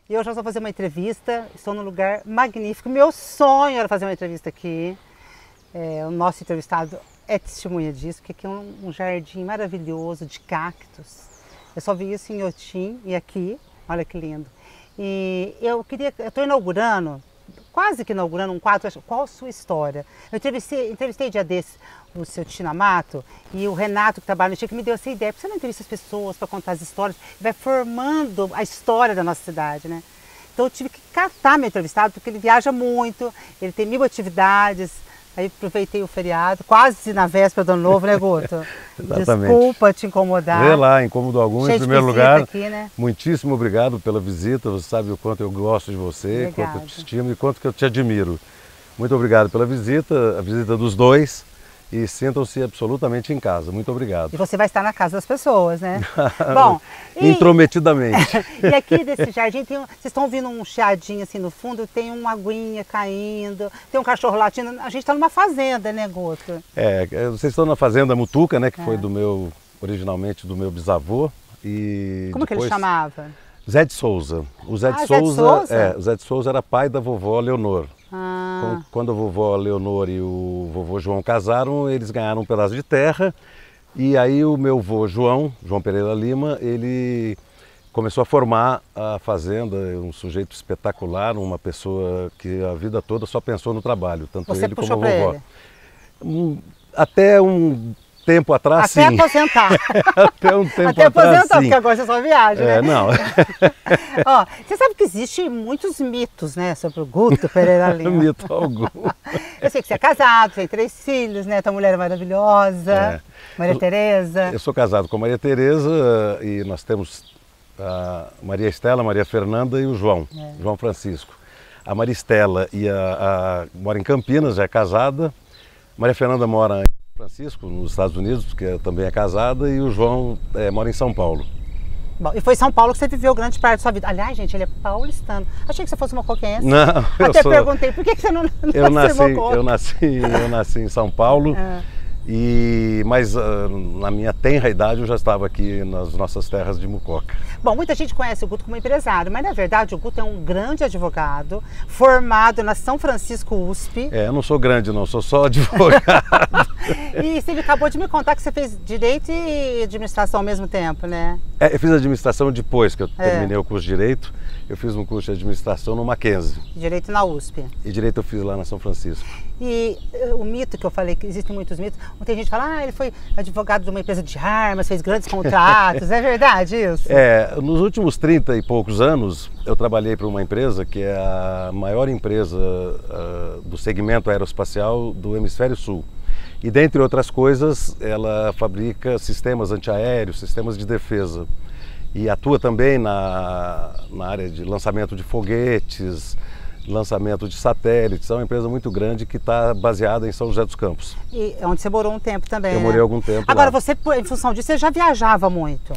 E hoje nós vamos fazer uma entrevista, estou num lugar magnífico. Meu sonho era fazer uma entrevista aqui. O nosso entrevistado é testemunha disso, porque aqui é um jardim maravilhoso de cactos. Eu só vi isso em Inhotim e aqui, olha que lindo. E eu estou inaugurando, quase que inaugurando um quadro, qual a sua história? Eu entrevistei dia desses o seu Tinamato e o Renato, que trabalha no Chico, me deu essa ideia. Por que você não entrevista as pessoas para contar as histórias? Vai formando a história da nossa cidade, né? Então eu tive que catar meu entrevistado, porque ele viaja muito, ele tem 1000 atividades. Aí aproveitei o feriado, quase na véspera do ano novo, né, Guto? Exatamente. Desculpa te incomodar. Vê lá, incômodo algum. Cheio em primeiro lugar, aqui, né? muitíssimo obrigado pela visita. Você sabe o quanto eu gosto de você, Obrigada. quanto eu te estimo e quanto que eu te admiro. Muito obrigado pela visita, a visita dos dois. E sintam-se absolutamente em casa. Muito obrigado. E você vai estar na casa das pessoas, né? Bom, intrometidamente. E aqui desse jardim, vocês estão ouvindo um chiadinho assim no fundo, tem uma aguinha caindo, tem um cachorro latindo. A gente está numa fazenda, né, Guto? Vocês estão na fazenda Mutuca, né, que foi originalmente do meu bisavô. E como que ele chamava? Zé de Souza. O Zé de Souza era pai da vovó Leonor. Quando a vovó Leonor e o vovô João casaram, eles ganharam um pedaço de terra e aí o meu avô João Pereira Lima, ele começou a formar a fazenda, um sujeito espetacular, uma pessoa que a vida toda só pensou no trabalho, tanto ele como a vovó. Até um tempo atrás, sim. Até aposentar. Até um tempo até atrás, aposentar, sim. Porque agora você só viaja, né? Não. Ó, você sabe que existem muitos mitos, né, sobre o Guto Pereira Lima. Mito algum. Eu sei que você é casado, tem 3 filhos, né? Tua mulher é maravilhosa, Maria Tereza. Eu sou casado com a Maria Tereza e nós temos a Maria Estela, a Maria Fernanda e o João Francisco. A Maria Estela mora em Campinas, já é casada. Maria Fernanda mora em Francisco, nos Estados Unidos, porque também é casada, e o João mora em São Paulo. Bom, e foi em São Paulo que você viveu grande parte da sua vida. Aliás, gente, ele é paulistano. Achei que você fosse mocoquense. Não, perguntei, por que você não eu nasci em São Paulo, mas na minha tenra idade eu já estava aqui nas nossas terras de Mucoca. Bom, muita gente conhece o Guto como empresário, mas na verdade o Guto é um grande advogado, formado na São Francisco USP. Eu não sou grande não, sou só advogado. E você acabou de me contar que você fez Direito e Administração ao mesmo tempo, né? Eu fiz Administração depois que eu terminei o curso de Direito. Eu fiz um curso de Administração no Mackenzie. Direito na USP. E Direito eu fiz lá na São Francisco. E o mito que eu falei, que existem muitos mitos, tem gente que fala, ele foi advogado de uma empresa de armas, fez grandes contratos, é verdade isso? Nos últimos 30 e poucos anos, eu trabalhei para uma empresa que é a maior empresa do segmento aeroespacial do Hemisfério Sul. E, dentre outras coisas, ela fabrica sistemas antiaéreos, sistemas de defesa. E atua também na área de lançamento de foguetes, lançamento de satélites. É uma empresa muito grande que está baseada em São José dos Campos. E onde você morou um tempo também, Eu morei algum tempo Agora, lá. você, em função disso, você já viajava muito?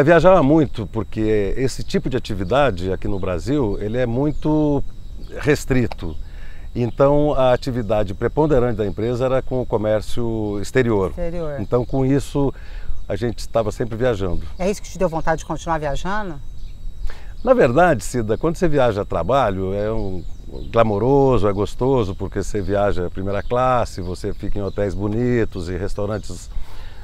Viajava muito, porque esse tipo de atividade aqui no Brasil, ele é muito restrito. Então, a atividade preponderante da empresa era com o comércio exterior. Então, com isso, a gente estava sempre viajando. É isso que te deu vontade de continuar viajando? Na verdade, Cida, quando você viaja a trabalho, glamouroso, é gostoso, porque você viaja primeira classe, você fica em hotéis bonitos e restaurantes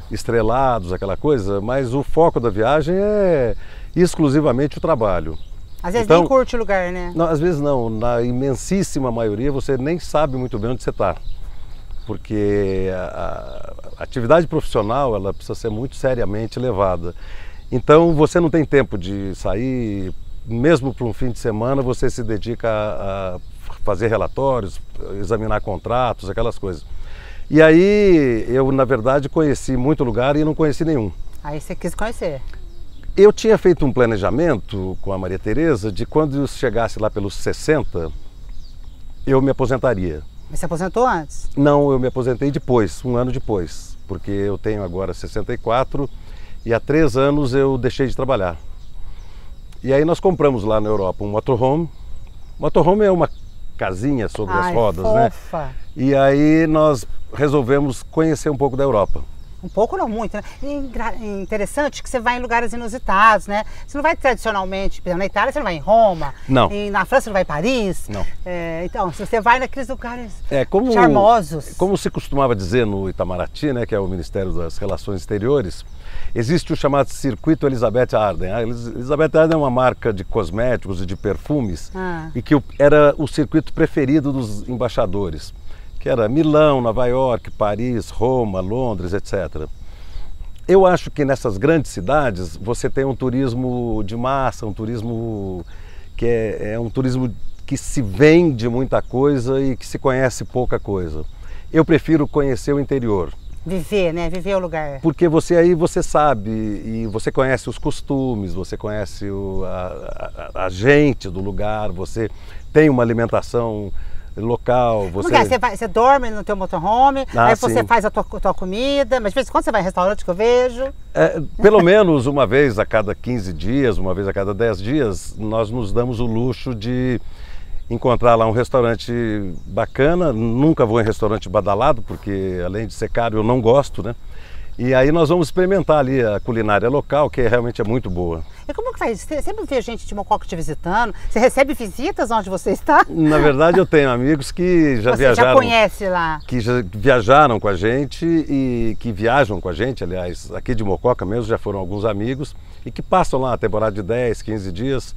estrelados, aquela coisa, mas o foco da viagem é exclusivamente o trabalho. Às vezes nem curte o lugar, né? Não, às vezes não. Na imensíssima maioria você nem sabe muito bem onde você está. Porque a atividade profissional ela precisa ser muito seriamente levada. Então você não tem tempo de sair, mesmo para um fim de semana você se dedica a fazer relatórios, examinar contratos, aquelas coisas. E aí eu, na verdade, conheci muito lugar e não conheci nenhum. Aí você quis conhecer? Eu tinha feito um planejamento com a Maria Tereza de quando eu chegasse lá pelos 60, eu me aposentaria. Mas você aposentou antes? Não, eu me aposentei depois, um ano depois, porque eu tenho agora 64 e há 3 anos eu deixei de trabalhar. E aí nós compramos lá na Europa um motorhome. Motorhome é uma casinha sobre as rodas, fofa. né? E aí nós resolvemos conhecer um pouco da Europa. Um pouco não muito, né? Interessante que você vai em lugares inusitados, né? Você não vai tradicionalmente, por exemplo, na Itália você não vai em Roma. Não. E na França você não vai em Paris. Não. Então, se você vai naqueles lugares como, charmosos. Como se costumava dizer no Itamaraty, né, que é o Ministério das Relações Exteriores, existe o chamado Circuito Elizabeth Arden. A Elizabeth Arden é uma marca de cosméticos e de perfumes e que era o circuito preferido dos embaixadores, que era Milão, Nova York, Paris, Roma, Londres, etc. Eu acho que nessas grandes cidades você tem um turismo de massa, um turismo que é um turismo que se vende muita coisa e que se conhece pouca coisa. Eu prefiro conhecer o interior. Viver, né? Viver o lugar. Porque aí você sabe e você conhece os costumes, você conhece a gente do lugar, você tem uma alimentação local. Você dorme no teu motorhome, aí você faz a tua comida, mas de vez em quando você vai em restaurante que eu vejo. Pelo menos uma vez a cada 15 dias, uma vez a cada 10 dias, nós nos damos o luxo de encontrar lá um restaurante bacana. Nunca vou em restaurante badalado, porque além de ser caro eu não gosto, né? E aí nós vamos experimentar ali a culinária local, que realmente é muito boa. E como que faz? Você sempre vê gente de Mococa te visitando? Você recebe visitas onde você está? Na verdade eu tenho amigos que já viajaram. Você já conhece lá? Que já viajaram com a gente e que viajam com a gente, aliás, aqui de Mococa mesmo já foram alguns amigos e que passam lá a temporada de 10, 15 dias.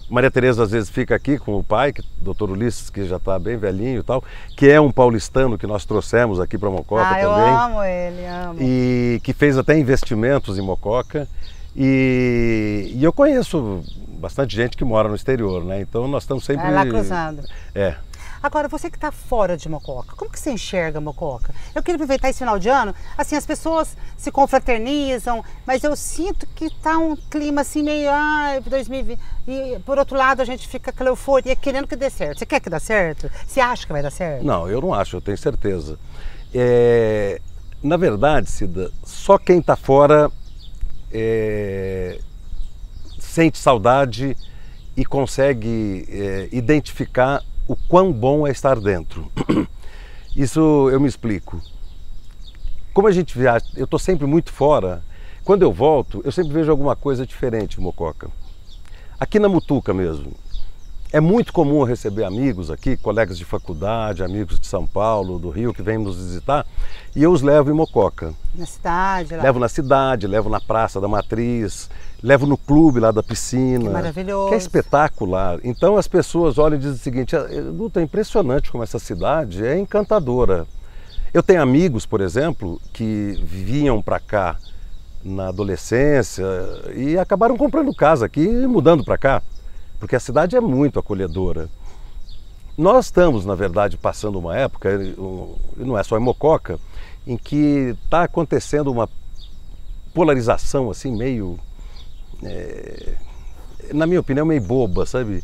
Maria Tereza às vezes fica aqui com o pai, Dr. Ulisses, que já está bem velhinho e tal, que é um paulistano que nós trouxemos aqui para Mococa também. Eu amo ele, amo. E que fez até investimentos em Mococa. E eu conheço bastante gente que mora no exterior, né? Então nós estamos sempre... lá cruzando. Agora, você que está fora de Mococa, como que você enxerga Mococa? Eu queria aproveitar esse final de ano, assim, as pessoas se confraternizam, mas eu sinto que está um clima assim meio, 2020, e por outro lado a gente fica com euforia querendo que dê certo. Você quer que dê certo? Você acha que vai dar certo? Não, eu não acho, eu tenho certeza. Na verdade, Cida, só quem está fora sente saudade e consegue identificar o quão bom é estar dentro. Isso eu me explico. Como a gente viaja, eu estou sempre muito fora, quando eu volto, eu sempre vejo alguma coisa diferente em Mococa. Aqui na Mutuca mesmo, é muito comum eu receber amigos aqui, colegas de faculdade, amigos de São Paulo, do Rio, que vêm nos visitar, e eu os levo em Mococa. Na cidade? Lá. Levo na cidade, levo na Praça da Matriz, levo no clube lá da piscina. Que maravilhoso. Que é espetacular. Então as pessoas olham e dizem o seguinte, Luta, é impressionante como essa cidade é encantadora. Eu tenho amigos, por exemplo, que vinham para cá na adolescência e acabaram comprando casa aqui e mudando para cá, porque a cidade é muito acolhedora. Nós estamos, na verdade, passando uma época, e não é só em Mococa, em que está acontecendo uma polarização assim meio, na minha opinião, meio boba, sabe?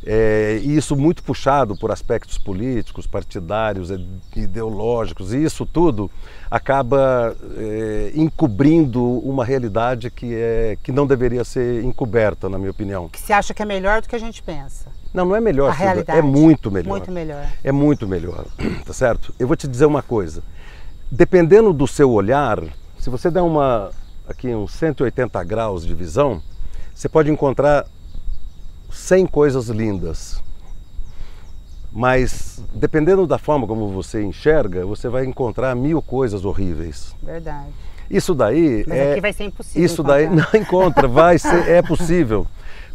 E isso muito puxado por aspectos políticos, partidários, ideológicos, e isso tudo acaba encobrindo uma realidade que não deveria ser encoberta, na minha opinião. Que você acha que é melhor do que a gente pensa? Não, não é melhor, a realidade. É muito melhor. Muito melhor. É muito melhor, tá certo? Eu vou te dizer uma coisa, dependendo do seu olhar, se você der aqui uns 180 graus de visão, você pode encontrar 100 coisas lindas, mas dependendo da forma como você enxerga, você vai encontrar 1000 coisas horríveis. Verdade. Isso daí mas aqui vai ser impossível. Isso daí não encontra, é possível,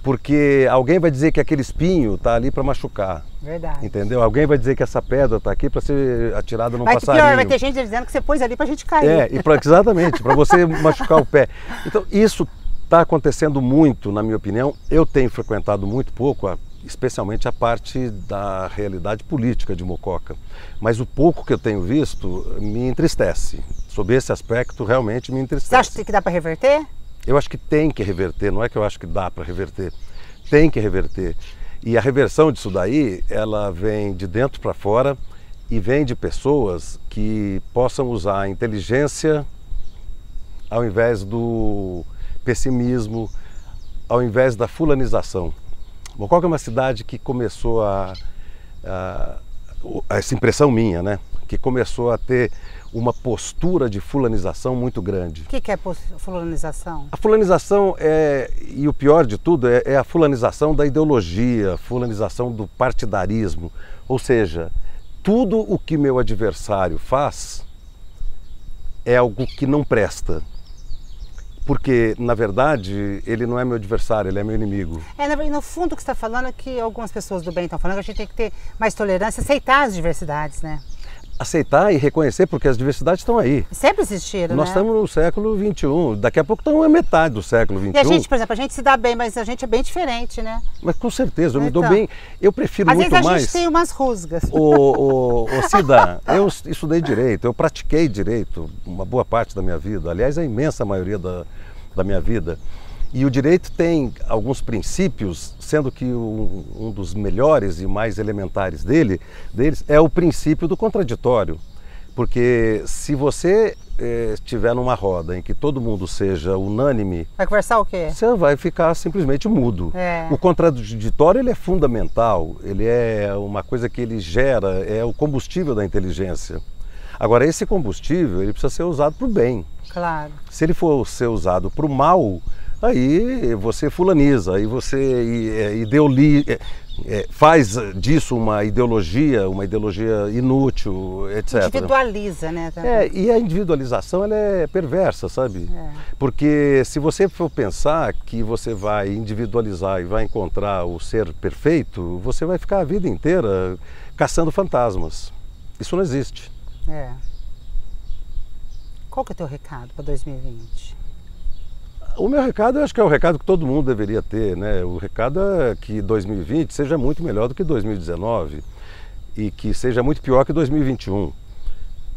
porque alguém vai dizer que aquele espinho está ali para machucar. Verdade. Entendeu? Alguém vai dizer que essa pedra está aqui para ser atirada num passarinho. Pior, vai ter gente dizendo que você pôs ali para a gente cair. Exatamente, para você machucar o pé. Então isso está acontecendo muito, na minha opinião. Eu tenho frequentado muito pouco, especialmente a parte da realidade política de Mococa. Mas o pouco que eu tenho visto me entristece. Sob esse aspecto, realmente me entristece. Você acha que dá para reverter? Eu acho que tem que reverter, não é que eu acho que dá para reverter. Tem que reverter. E a reversão disso daí, ela vem de dentro para fora e vem de pessoas que possam usar a inteligência ao invés do pessimismo, ao invés da fulanização. Mococa é uma cidade que começou essa impressão minha, né? que começou a ter uma postura de fulanização muito grande. O que é fulanização? A fulanização e o pior de tudo, é a fulanização da ideologia, a fulanização do partidarismo. Ou seja, tudo o que meu adversário faz é algo que não presta. Porque, na verdade, ele não é meu adversário, ele é meu inimigo. No fundo, o que você está falando é que algumas pessoas do bem estão falando que a gente tem que ter mais tolerância, aceitar as diversidades, né? Aceitar e reconhecer, porque as diversidades estão aí. Sempre existiram, Nós estamos no século XXI, daqui a pouco estamos na metade do século XXI. E a gente, por exemplo, a gente se dá bem, mas a gente é bem diferente, né? Mas com certeza, eu me dou bem, eu prefiro muito mais... Às vezes a gente tem umas rusgas. Cida, eu estudei direito, eu pratiquei direito uma boa parte da minha vida, aliás, a imensa maioria da minha vida. E o direito tem alguns princípios, sendo que um dos melhores e mais elementares deles é o princípio do contraditório. Porque se você estiver numa roda em que todo mundo seja unânime... Vai conversar o quê? Você vai ficar simplesmente mudo. O contraditório ele é fundamental, ele é uma coisa que ele gera, é o combustível da inteligência. Agora, esse combustível ele precisa ser usado para o bem. Claro. Se ele for ser usado para o mal, aí você fulaniza, aí você faz disso uma ideologia inútil, etc. Individualiza, né? E a individualização ela é perversa, sabe? Porque se você for pensar que você vai individualizar e vai encontrar o ser perfeito, você vai ficar a vida inteira caçando fantasmas. Isso não existe. Qual que é o teu recado para 2020? O meu recado, eu acho que é o recado que todo mundo deveria ter, né? O recado é que 2020 seja muito melhor do que 2019 e que seja muito pior que 2021.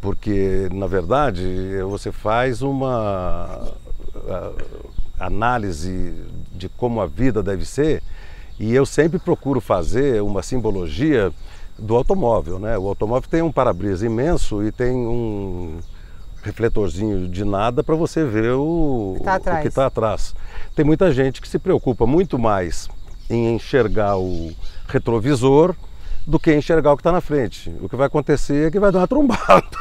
Porque, na verdade, você faz uma análise de como a vida deve ser e eu sempre procuro fazer uma simbologia do automóvel, né? O automóvel tem um para-brisa imenso e tem um refletorzinho de nada para você ver o que está atrás. Tem muita gente que se preocupa muito mais em enxergar o retrovisor do que enxergar o que está na frente. O que vai acontecer é que vai dar uma trombada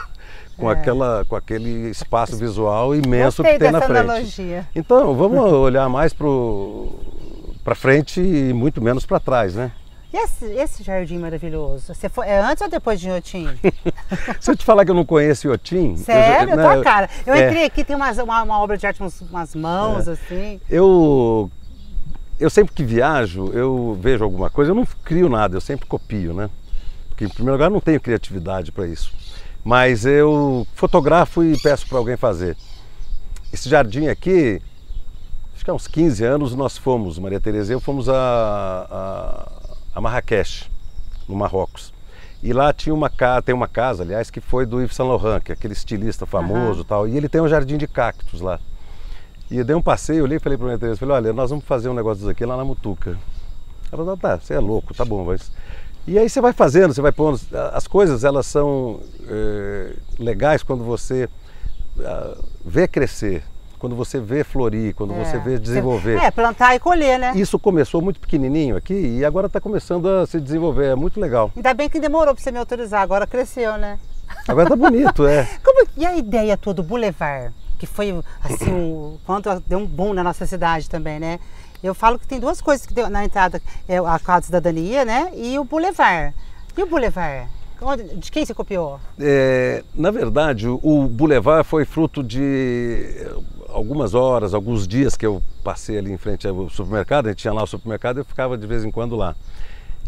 com aquele espaço visual imenso que tem na frente. Analogia. Então, vamos olhar mais para frente e muito menos para trás, né? E esse jardim maravilhoso? Você foi antes ou depois de Inhotim? Se eu te falar que eu não conheço Inhotim... Sério? Eu tô a cara. Eu entrei aqui, tem uma obra de arte, umas mãos, assim. Eu sempre que viajo, eu vejo alguma coisa, eu não crio nada, eu sempre copio, né? Porque, em primeiro lugar, eu não tenho criatividade para isso. Mas eu fotografo e peço para alguém fazer. Esse jardim aqui, acho que há uns 15 anos, nós fomos, Maria Tereza e eu, fomos a Marrakech, no Marrocos. E lá tem uma casa, aliás, que foi do Yves Saint Laurent, que é aquele estilista famoso e tal. E ele tem um jardim de cactos lá. E eu dei um passeio, olhei e falei para a Maria Tereza, falei, olha, nós vamos fazer um negócio aqui lá na Mutuca. Ela falou, tá, você é louco, tá bom, mas... E aí você vai fazendo, você vai pondo... As coisas, elas são legais quando você vê crescer. Quando você vê florir, quando você vê desenvolver. Plantar e colher, né? Isso começou muito pequenininho aqui e agora está começando a se desenvolver, é muito legal. Ainda bem que demorou para você me autorizar, agora cresceu, né? Agora tá bonito, E a ideia toda do Boulevard, que foi assim, quanto deu um boom na nossa cidade também, né? Eu falo que tem duas coisas que deu na entrada, a Casa de Cidadania, né? E o Boulevard. E o Boulevard? De quem você copiou? Na verdade, o Boulevard foi fruto de algumas horas, alguns dias que eu passei ali em frente ao supermercado, a gente tinha lá o supermercado e eu ficava de vez em quando lá.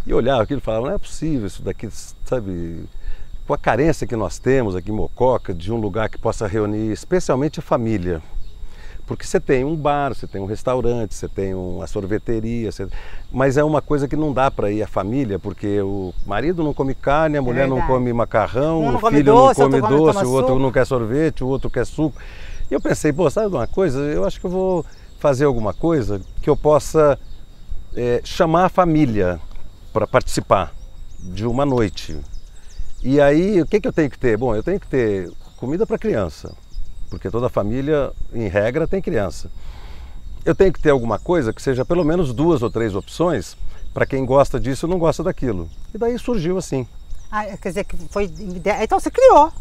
E olhava aquilo e falava, não é possível isso daqui, sabe, com a carência que nós temos aqui em Mococa, de um lugar que possa reunir especialmente a família. Porque você tem um bar, você tem um restaurante, você tem uma sorveteria, mas é uma coisa que não dá para ir a família, porque o marido não come carne, a mulher não come macarrão, o filho não come doce, o outro não quer sorvete, o outro quer suco. E eu pensei, pô, sabe de uma coisa? Eu acho que eu vou fazer alguma coisa que eu possa chamar a família para participar de uma noite. E aí, o que eu tenho que ter? Bom, eu tenho que ter comida para criança, porque toda família, em regra, tem criança. Eu tenho que ter alguma coisa que seja pelo menos 2 ou 3 opções para quem gosta disso ou não gosta daquilo. E daí surgiu assim. Ah, quer dizer que foi ideia. Então você criou.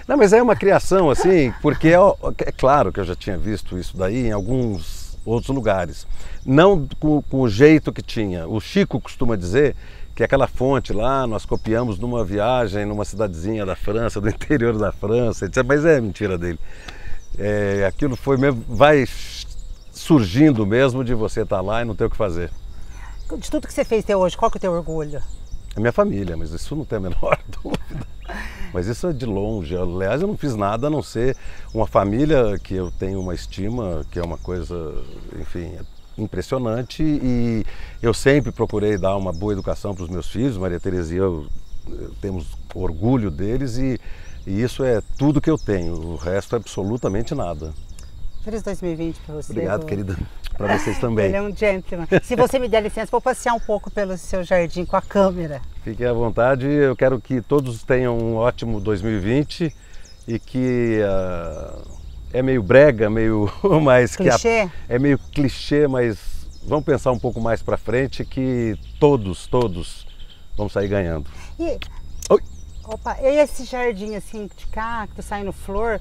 Não, mas é uma criação assim, porque é claro que eu já tinha visto isso daí em alguns outros lugares. Não com o jeito que tinha. O Chico costuma dizer que aquela fonte lá nós copiamos numa viagem numa cidadezinha da França, do interior da França, etc. Mas é mentira dele. Aquilo foi mesmo, vai surgindo mesmo de você estar lá e não ter o que fazer. De tudo que você fez até hoje, qual que é o teu orgulho? É minha família, mas isso não tem a menor dúvida. Mas isso é de longe. Aliás, eu não fiz nada a não ser uma família que eu tenho uma estima, que é uma coisa, enfim, impressionante. E eu sempre procurei dar uma boa educação para os meus filhos. Maria Tereza e eu temos orgulho deles e isso é tudo que eu tenho. O resto é absolutamente nada. Feliz 2020 para você. Obrigado, querida. Para vocês também. Ele é um gentleman. Se você me der licença, vou passear um pouco pelo seu jardim com a câmera. Fiquem à vontade. Eu quero que todos tenham um ótimo 2020 e que é meio brega, meio mais clichê? É meio clichê, mas vamos pensar um pouco mais para frente que todos vamos sair ganhando. E, opa, e esse jardim assim de cacto, saindo flor,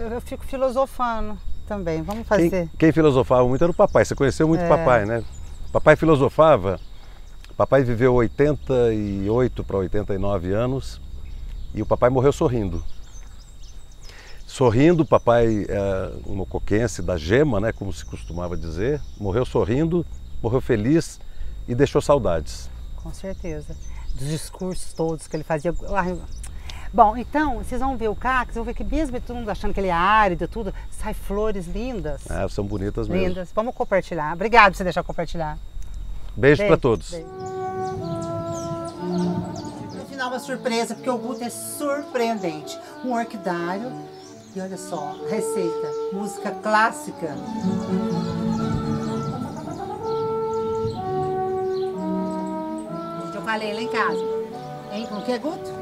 eu fico filosofando. Também, vamos fazer. Quem filosofava muito era o papai, você conheceu muito o papai, né? Papai filosofava, papai viveu 88 para 89 anos e o papai morreu sorrindo. Sorrindo, papai, um mocoquense da gema, né, como se costumava dizer, morreu sorrindo, morreu feliz e deixou saudades. Com certeza, dos discursos todos que ele fazia. Bom, então, vocês vão ver o cacto, vão ver que mesmo todo mundo achando que ele é árido, tudo, sai flores lindas. São bonitas mesmo. Lindas. Vamos compartilhar. Obrigado por você deixar eu compartilhar. Beijo para todos. Beijo. No final, uma surpresa, porque o Guto é surpreendente. Um orquidário. E olha só, a receita, música clássica. Eu falei lá em casa. Hein? Com o que, Guto?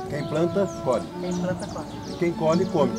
Quem planta, colhe. Quem planta, colhe. Quem colhe, come.